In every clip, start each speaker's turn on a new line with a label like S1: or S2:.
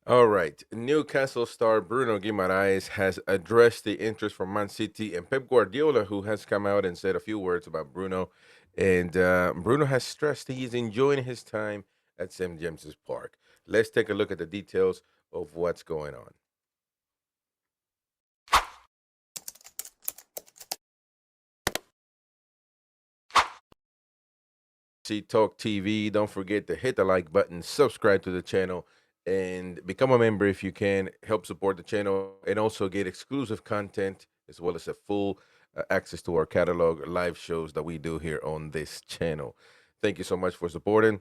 S1: All right. Newcastle star Bruno Guimaraes has addressed the interest from Man City and Pep Guardiola, who has come out and said a few words about Bruno. And Bruno has stressed he is enjoying his time at St. James's Park. Let's take a look at the details of what's going on. See Talk TV. Don't forget to hit the like button, subscribe to the channel, and become a member if you can. Help support the channel and also get exclusive content as well as a full access to our catalog live shows that we do here on this channel. Thank you so much for supporting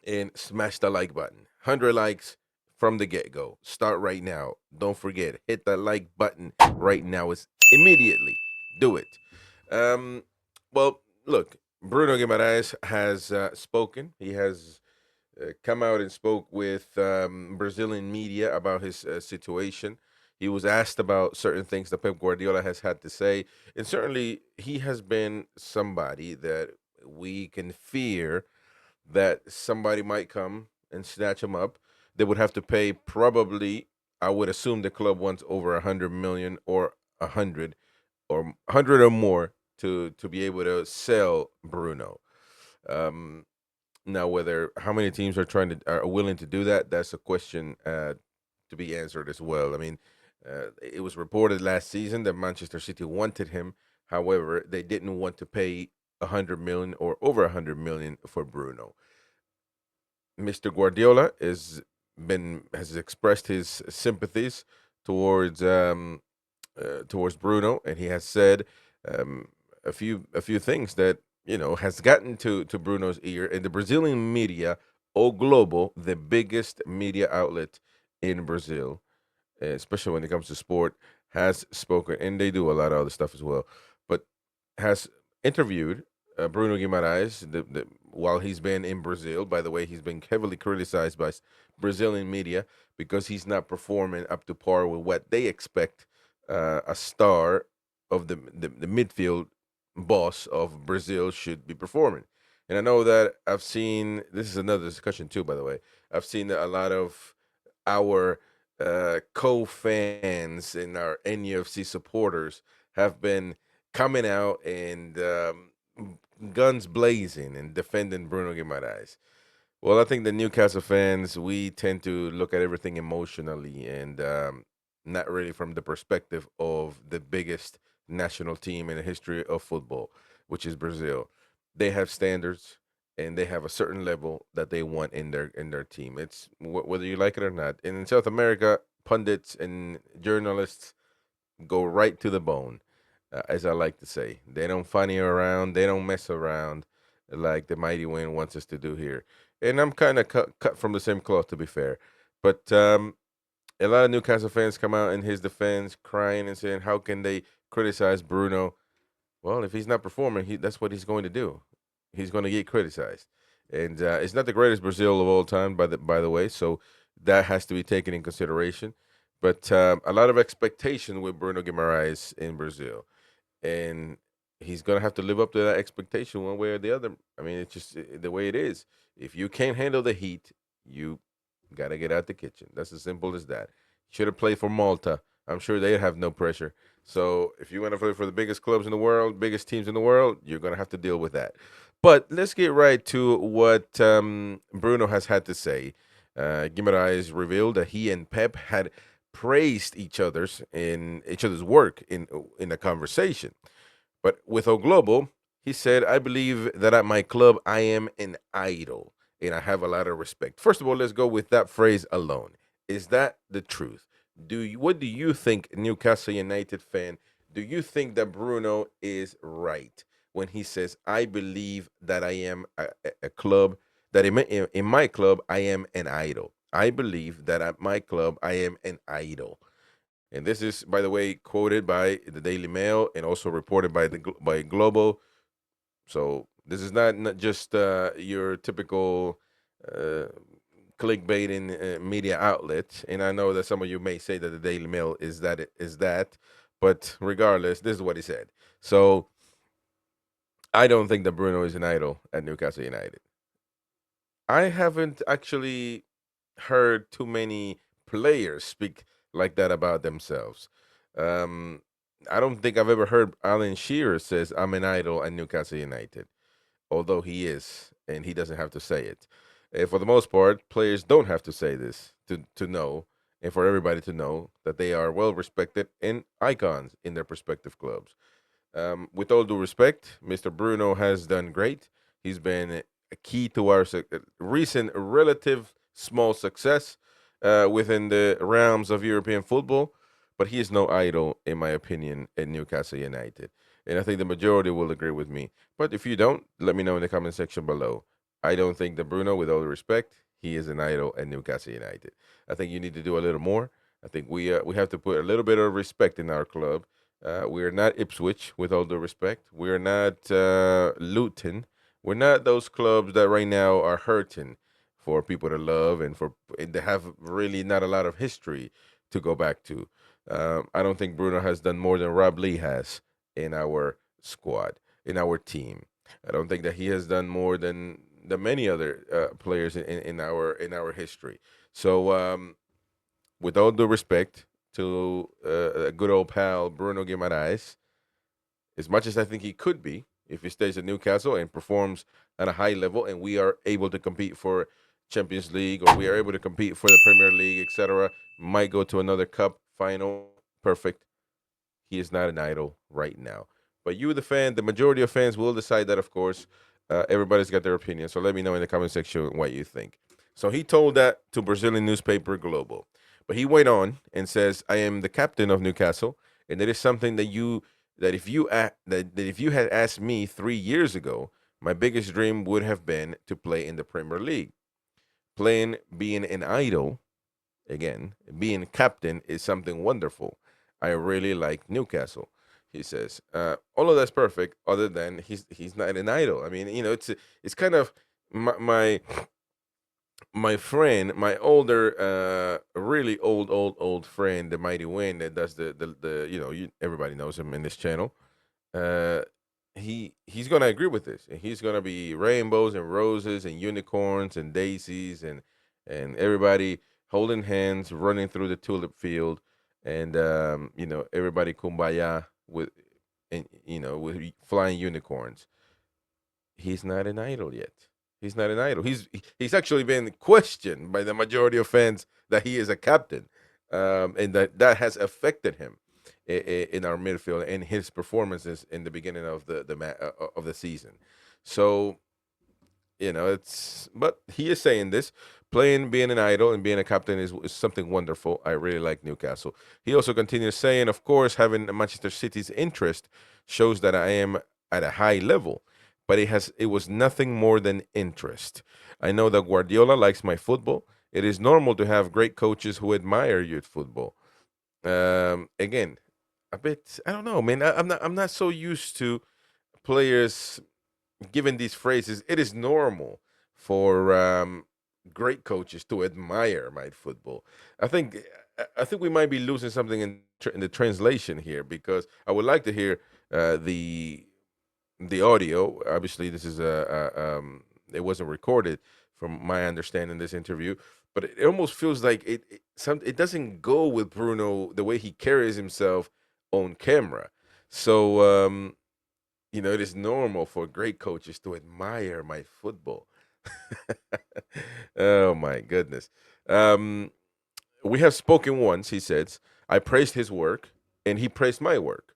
S1: and smash the like button. 100 likes from the get go. Start right now. Don't forget, hit that like button right now. It's immediately. Do it. Um, well, look, Bruno Guimaraes has spoken. He has come out and spoke with Brazilian media about his situation. He was asked about certain things that Pep Guardiola has had to say, and certainly he has been somebody that we can fear that somebody might come and snatch him up. They would have to pay probably. I would assume the club wants over 100 million or 100 or 100 or more to be able to sell Bruno. Um, Now, whether how many teams are willing to do that, that's a question to be answered as well. I mean, it was reported last season that Manchester City wanted him. However, they didn't want to pay 100 million or over 100 million for Bruno. Mr. Guardiola has expressed his sympathies towards towards Bruno, and he has said um, a few things that has gotten to Bruno's ear. And the Brazilian media, O Globo, the biggest media outlet in Brazil, especially when it comes to sport, has spoken, and they do a lot of other stuff as well, but has interviewed Bruno Guimarães while he's been in Brazil. By the way, he's been heavily criticized by Brazilian media because he's not performing up to par with what they expect a star of the midfield boss of Brazil should be performing. And I know that I've seen this is another discussion too, by the way. I've seen that a lot of our co-fans and our NUFC supporters have been coming out and guns blazing and defending Bruno Guimaraes. Well, I think the Newcastle fans, we tend to look at everything emotionally and not really from the perspective of the biggest national team in the history of football, which is Brazil. They have standards and they have a certain level that they want in their team. It's whether you like it or not. And in South America, pundits and journalists go right to the bone, as I like to say. They don't funny around. They don't mess around like the mighty wind wants us to do here. And I'm kind of cut from the same cloth, to be fair. But a lot of Newcastle fans come out in his defense, crying and saying, "How can they criticize Bruno?" Well, if he's not performing, that's what he's going to do. He's going to get criticized, and it's not the greatest Brazil of all time, by the way. So that has to be taken in consideration. But a lot of expectation with Bruno Guimaraes in Brazil, and he's going to have to live up to that expectation one way or the other. I mean, it's just the way it is. If you can't handle the heat, you got to get out the kitchen. That's as simple as that. Should have played for Malta. I'm sure they have no pressure. So if you want to play for the biggest clubs in the world, biggest teams in the world, you're going to have to deal with that. But let's get right to what Bruno has had to say. Guimaraes revealed that he and Pep had praised each other's work in a conversation. But with O Globo, he said, "I believe that at my club I am an idol, and I have a lot of respect." First of all, let's go with that phrase alone. Is that the truth? What do you think, Newcastle United fan? Do you think that Bruno is right when he says, "I believe that I am a club that in my club I am an idol. I believe that at my club I am an idol." And this is, by the way, quoted by the Daily Mail and also reported by Globo. So this is not just your typical uh, clickbaiting media outlet. And I know that some of you may say that the Daily Mail is that, but regardless, this is what he said. So I don't think that Bruno is an idol at Newcastle United. I haven't actually. heard too many players speak like that about themselves. Um, I don't think I've ever heard Alan Shearer says I'm an idol at Newcastle United, although he is, and he doesn't have to say it. And for the most part, players don't have to say this to know, and for everybody to know that they are well respected and icons in their respective clubs. With all due respect, Mr. Bruno has done great. He's been a key to our recent relative small success within the realms of European football, but he is no idol, in my opinion, at Newcastle United. And I think the majority will agree with me. But if you don't, let me know in the comment section below. I don't think that Bruno, with all due respect, he is an idol at Newcastle United. I think you need to do a little more. I think we have to put a little bit of respect in our club. We are not Ipswich, with all due respect. We are not Luton. We're not those clubs that right now are hurting for people to love and they have really not a lot of history to go back to. I don't think Bruno has done more than Rob Lee has in our squad, in our team. I don't think that he has done more than the many other players in our history. So, with all due respect to a good old pal Bruno Guimaraes, as much as I think he could be if he stays at Newcastle and performs at a high level, and we are able to compete for Champions League or we are able to compete for the Premier League, etc., might go to another cup final. Perfect. He is not an idol right now. But you, the fan, the majority of fans will decide that, of course. Everybody's got their opinion. So let me know in the comment section what you think. So he told that to Brazilian newspaper Globo. But he went on and says, I am the captain of Newcastle. And that is something that if you had asked me 3 years ago, my biggest dream would have been to play in the Premier League. Being an idol, again, being captain is something wonderful. I really like Newcastle. He says, all of that's perfect, other than he's not an idol. I mean, it's kind of my friend, my older, really old friend, the Mighty Win that does the everybody knows him in this channel. Uh, he's gonna agree with this, and he's gonna be rainbows and roses and unicorns and daisies and everybody holding hands, running through the tulip field, and everybody kumbaya with and with flying unicorns. He's not an idol yet. He's not an idol. He's actually been questioned by the majority of fans that he is a captain, and that has affected him in our midfield and his performances in the beginning of the season. So but he is saying this. Being an idol, and being a captain is something wonderful. I really like Newcastle. He also continues saying, of course, having Manchester City's interest shows that I am at a high level, but it was nothing more than interest. I know that Guardiola likes my football. It is normal to have great coaches who admire youth football. Again, a bit. I don't know, man. I'm not so used to players given these phrases. It is normal for great coaches to admire my football. I think I think we might be losing something in the translation here, because I would like to hear the audio. Obviously, this is it wasn't recorded from my understanding this interview, but it almost feels like it doesn't go with Bruno the way he carries himself on camera. So it is normal for great coaches to admire my football. Oh my goodness. Um, we have spoken once, he says. I praised his work, and he praised my work.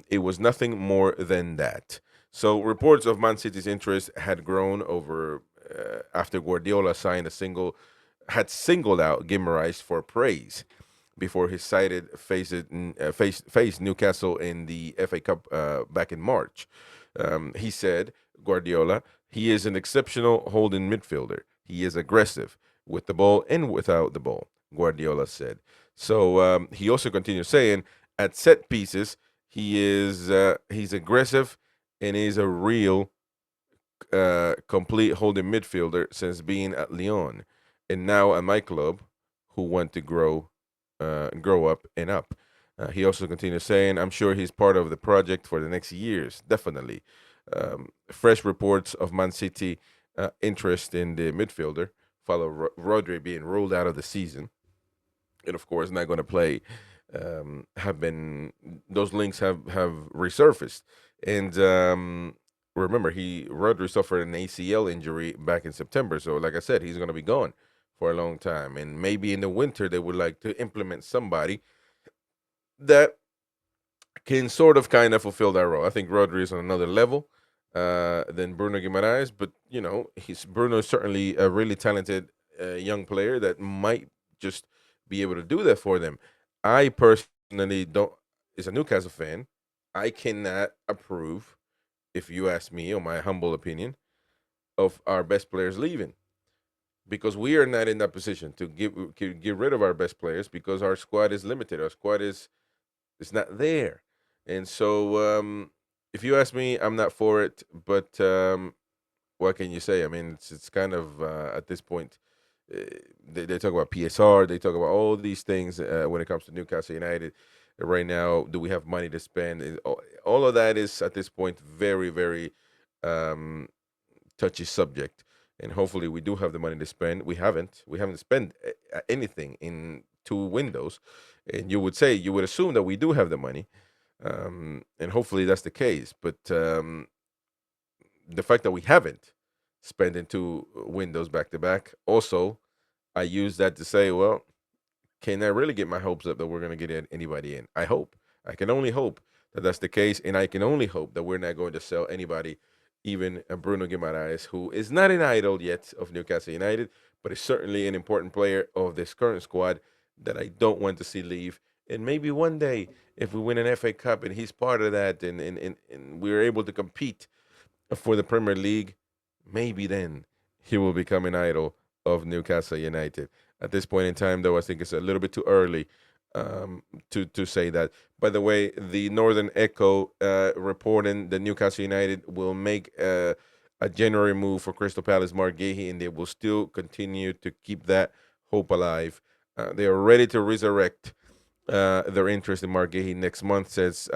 S1: It was nothing more than that. So reports of Man City's interest had grown over after Guardiola had singled out Guimaraes for praise before his faced Newcastle in the FA Cup back in March. He said, Guardiola, he is an exceptional holding midfielder. He is aggressive with the ball and without the ball, Guardiola said. So he also continues saying, at set pieces, he's aggressive and he's a real complete holding midfielder since being at Lyon and now at my club, who want to grow up and up. He also continues saying, I'm sure he's part of the project for the next years, definitely. Fresh reports of Man City interest in the midfielder Paulo Rodri being ruled out of the season, and of course not going to play, have been those links have resurfaced. And remember, Rodri suffered an ACL injury back in September, so like I said, he's going to be gone for a long time. And maybe in the winter they would like to implement somebody that can sort of kind of fulfill that role. I think Rodri is on another level than Bruno Guimaraes, but Bruno is certainly a really talented young player that might just be able to do that for them. I personally don't, as a Newcastle fan, I cannot approve, if you ask me, or my humble opinion, of our best players leaving, because we are not in that position to get rid of our best players because our squad is limited. Our squad is not there. And so, if you ask me, I'm not for it. But what can you say? I mean, it's kind of at this point, uh, they talk about PSR, they talk about all these things when it comes to Newcastle United. Right now, do we have money to spend? All of that is at this point very, very um, touchy subject. And hopefully, we do have the money to spend. We haven't spent anything in 2 windows, and you would assume that we do have the money, and hopefully that's the case. But the fact that we haven't spent in 2 windows back to back, also, I use that to say, well, can I really get my hopes up that we're going to get anybody in? I hope. I can only hope that that's the case, and I can only hope that we're not going to sell anybody, even Bruno Guimaraes, who is not an idol yet of Newcastle United, but is certainly an important player of this current squad that I don't want to see leave. And maybe one day, if we win an FA Cup and he's part of that, and we're able to compete for the Premier League, maybe then he will become an idol of Newcastle United. At this point in time, though, I think it's a little bit too early to say that. By the way, the Northern Echo reporting that Newcastle United will make a January move for Crystal Palace Mark Gahey, and they will still continue to keep that hope alive. They are ready to resurrect their interest in Mark Gahey next month, says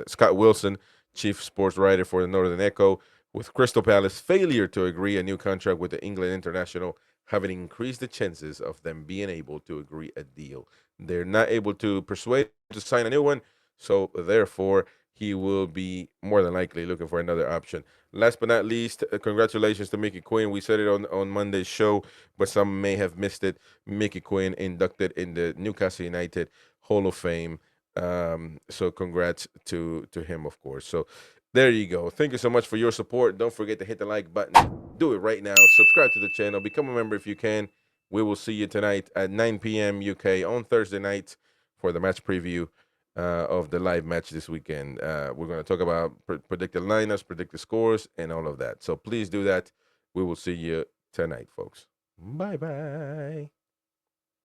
S1: Scott Wilson, chief sports writer for the Northern Echo. With Crystal Palace failure to agree a new contract with the England international having increased the chances of them being able to agree a deal. They're not able to persuade him to sign a new one, so therefore he will be more than likely looking for another option. Last but not least, congratulations to Mickey Quinn. We said it on Monday's show, but some may have missed it. Mickey Quinn inducted in the Newcastle United Hall of Fame. So congrats to him, of course. So there you go. Thank you so much for your support. Don't forget to hit the like button. Do it right now. Subscribe to the channel. Become a member if you can. We will see you tonight at 9 p.m. UK on Thursday night for the match preview of the live match this weekend. We're going to talk about predict the lineups, predict the scores, and all of that. So please do that. We will see you tonight, folks. Bye-bye.